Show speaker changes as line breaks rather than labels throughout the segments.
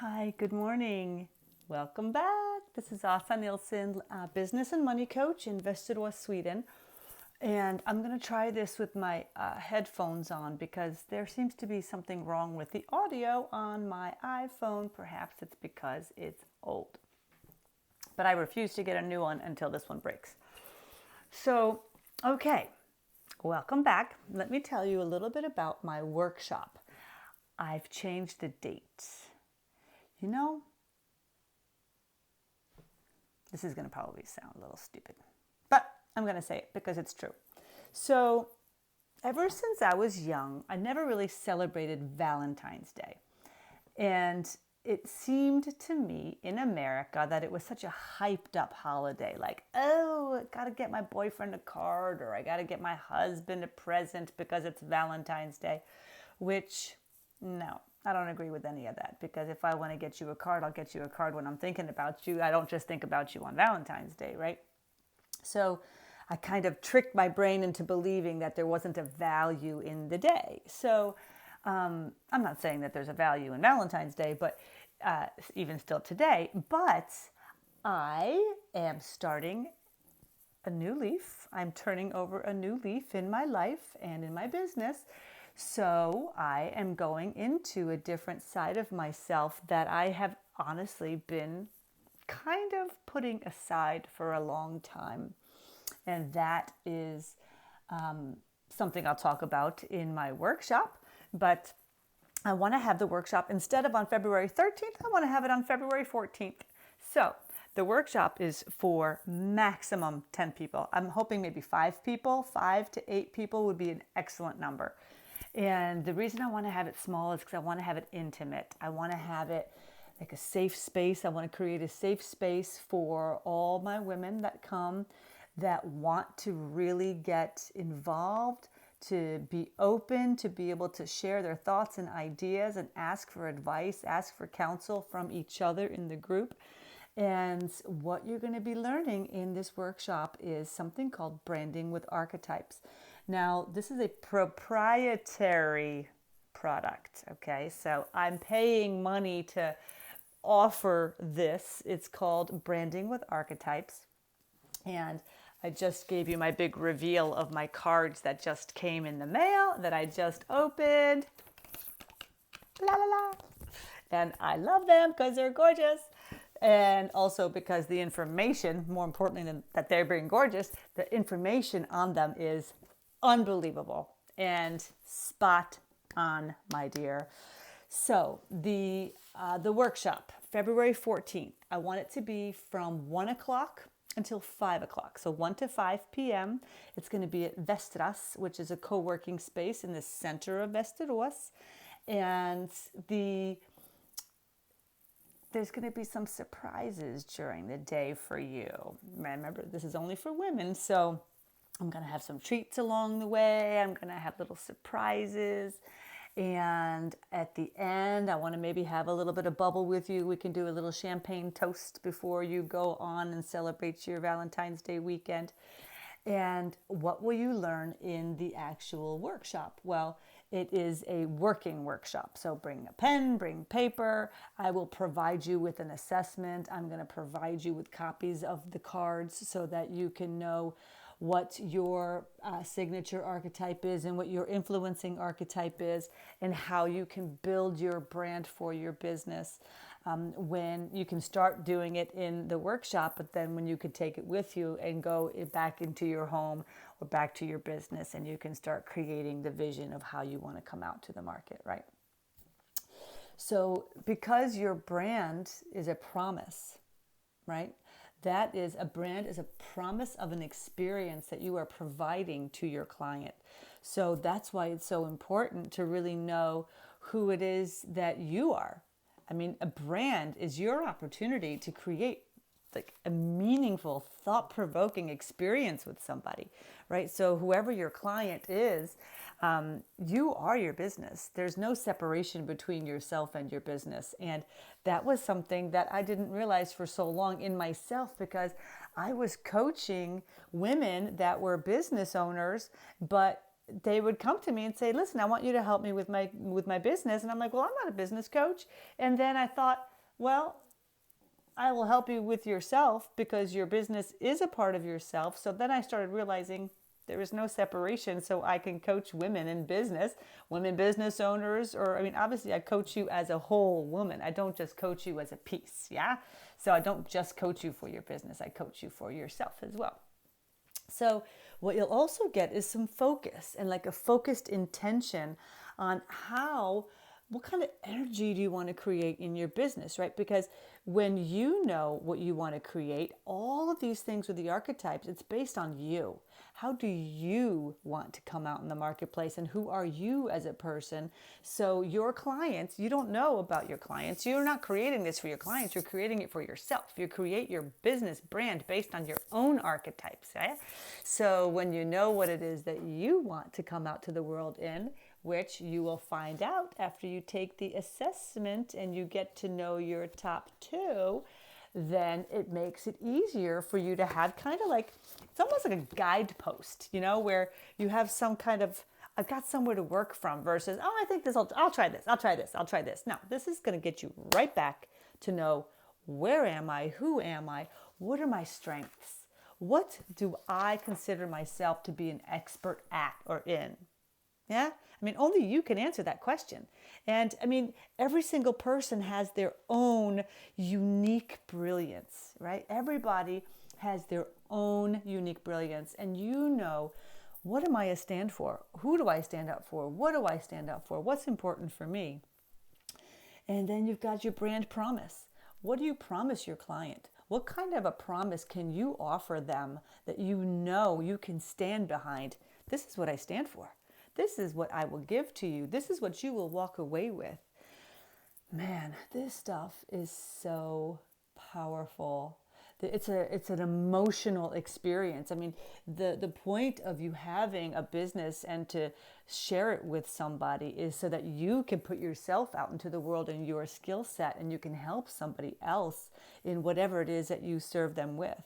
Hi, good morning. Welcome back. This is Asa Nilsson, business and money coach in Västerås, Sweden. And I'm going to try this with my headphones on because there seems to be something wrong with the audio on my iPhone. Perhaps it's because it's old. But I refuse to get a new one until this one breaks. So, okay, welcome back. Let me tell you a little bit about my workshop. I've changed the date. You know, this is going to probably sound a little stupid, but I'm going to say it because it's true. So, ever since I was young, I never really celebrated Valentine's Day. And it seemed to me in America that it was such a hyped up holiday. Like, oh, I got to get my boyfriend a card, or I got to get my husband a present because it's Valentine's Day, which, no. I don't agree with any of that, because if I want to get you a card, I'll get you a card when I'm thinking about you. I don't just think about you on Valentine's Day, right? So I kind of tricked my brain into believing that there wasn't a value in the day. So I'm not saying that there's a value in Valentine's Day, but even still today, but I am starting a new leaf. I'm turning over a new leaf in my life and in my business. So I am going into a different side of myself that I have honestly been kind of putting aside for a long time. And that is something I'll talk about in my workshop. But I want to have the workshop, instead of on February 13th, I want to have it on February 14th. So the workshop is for maximum 10 people. I'm hoping maybe 5 people. 5 to 8 people would be an excellent number. And the reason I want to have it small is because I want to have it intimate. I want to have it like a safe space. I want to create a safe space for all my women that come, that want to really get involved, to be open, to be able to share their thoughts and ideas and ask for advice, ask for counsel from each other in the group. And what you're going to be learning in this workshop is something called branding with archetypes. Now, this is a proprietary product, okay? So I'm paying money to offer this. It's called Branding with Archetypes. And I just gave you my big reveal of my cards that just came in the mail, that I just opened. La la la. And I love them because they're gorgeous. And also because the information, more importantly than that they're being gorgeous, the information on them is unbelievable and spot on, my dear. So the workshop, February 14th, I want it to be from 1 o'clock until 5 o'clock. So 1 to 5 p.m. It's going to be at Västerås, which is a co-working space in the center of Västerås. And there's going to be some surprises during the day for you. Remember, this is only for women, so I'm going to have some treats along the way. I'm going to have little surprises. And at the end, I want to maybe have a little bit of bubble with you. We can do a little champagne toast before you go on and celebrate your Valentine's Day weekend. And what will you learn in the actual workshop? Well, it is a working workshop. So bring a pen, bring paper. I will provide you with an assessment. I'm going to provide you with copies of the cards so that you can know what your signature archetype is and what your influencing archetype is, and how you can build your brand for your business. When you can start doing it in the workshop, but then when you could take it with you and go back into your home or back to your business, and you can start creating the vision of how you want to come out to the market, right? So because your brand is a promise, right? That is, a brand is a promise of an experience that you are providing to your client. So that's why it's so important to really know who it is that you are. I mean, a brand is your opportunity to create like a meaningful, thought-provoking experience with somebody, right? So whoever your client is, you are your business. There's no separation between yourself and your business. And that was something that I didn't realize for so long in myself, because I was coaching women that were business owners, but they would come to me and say, listen, I want you to help me with my business. And I'm like, well, I'm not a business coach. And then I thought, well, I will help you with yourself because your business is a part of yourself. So then I started realizing there is no separation. So I can coach women in business, women business owners, or I mean, obviously I coach you as a whole woman. I don't just coach you as a piece. Yeah. So I don't just coach you for your business. I coach you for yourself as well. So what you'll also get is some focus and like a focused intention on what kind of energy do you want to create in your business, right? Because when you know what you want to create, all of these things with the archetypes, it's based on you. How do you want to come out in the marketplace, and who are you as a person? So your clients, you don't know about your clients. You're not creating this for your clients. You're creating it for yourself. You create your business brand based on your own archetypes. Right? So when you know what it is that you want to come out to the world in, which you will find out after you take the assessment and you get to know your top 2, then it makes it easier for you to have kind of like, it's almost like a guidepost, where you have some kind of, I've got somewhere to work from versus, oh, I think I'll try this. Now, this is going to get you right back to know, where am I? Who am I? What are my strengths? What do I consider myself to be an expert at or in? Yeah? I mean, only you can answer that question. And I mean, every single person has their own unique brilliance, right? Everybody has their own unique brilliance. And what am I a stand for? Who do I stand up for? What do I stand up for? What's important for me? And then you've got your brand promise. What do you promise your client? What kind of a promise can you offer them that you can stand behind? This is what I stand for. This is what I will give to you. This is what you will walk away with. Man, this stuff is so powerful. It's an emotional experience. I mean, the point of you having a business and to share it with somebody is so that you can put yourself out into the world and your skill set, and you can help somebody else in whatever it is that you serve them with.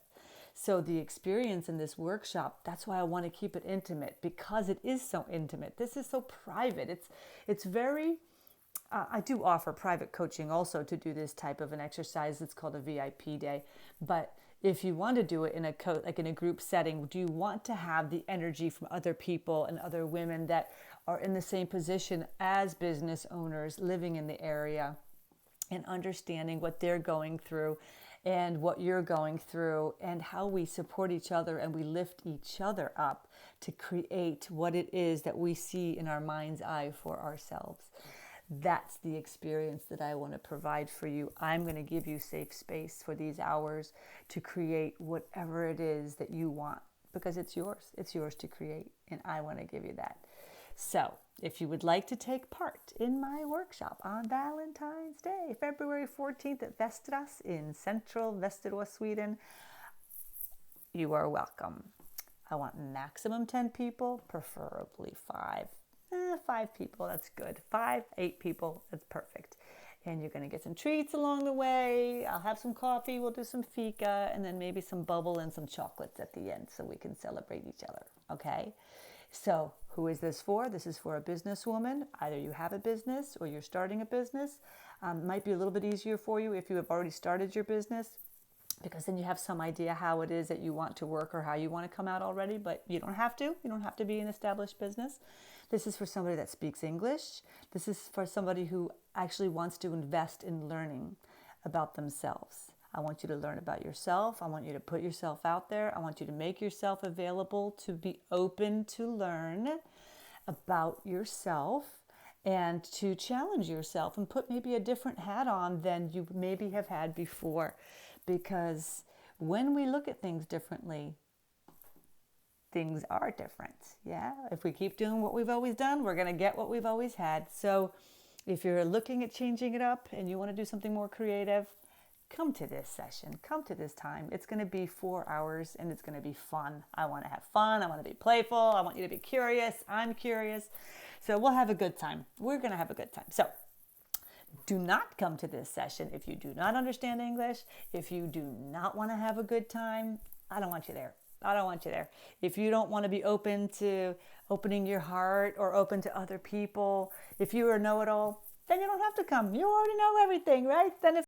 So the experience in this workshop, that's why I want to keep it intimate, because it is so intimate. This is so private. It's very, I do offer private coaching also to do this type of an exercise. It's called a VIP day. But if you want to do it in a group setting, do you want to have the energy from other people and other women that are in the same position as business owners living in the area and understanding what they're going through and what you're going through, and how we support each other and we lift each other up to create what it is that we see in our mind's eye for ourselves. That's the experience that I want to provide for you. I'm going to give you safe space for these hours to create whatever it is that you want, because it's yours. It's yours to create, and I want to give you that. So if you would like to take part in my workshop on Valentine's Day, February 14th at Västerås in central Västerås, Sweden, you are welcome. I want maximum 10 people, preferably 5. 5 people, that's good. 5, 8 people, that's perfect. And you're going to get some treats along the way. I'll have some coffee, we'll do some fika, and then maybe some bubble and some chocolates at the end so we can celebrate each other, okay? So who is this for? This is for a businesswoman. Either you have a business or you're starting a business. Might be a little bit easier for you if you have already started your business, because then you have some idea how it is that you want to work or how you want to come out already, but you don't have to. You don't have to be an established business. This is for somebody that speaks English. This is for somebody who actually wants to invest in learning about themselves. I want you to learn about yourself. I want you to put yourself out there. I want you to make yourself available to be open to learn about yourself and to challenge yourself and put maybe a different hat on than you maybe have had before. Because when we look at things differently, things are different. Yeah. If we keep doing what we've always done, we're going to get what we've always had. So if you're looking at changing it up and you want to do something more creative, come to this session, come to this time. It's going to be 4 hours and it's going to be fun. I want to have fun. I want to be playful. I want you to be curious. I'm curious. So we'll have a good time. We're going to have a good time. So do not come to this session if you do not understand English. If you do not want to have a good time, I don't want you there. I don't want you there. If you don't want to be open to opening your heart or open to other people, if you are a know-it-all, then you don't have to come. You already know everything, right? Then if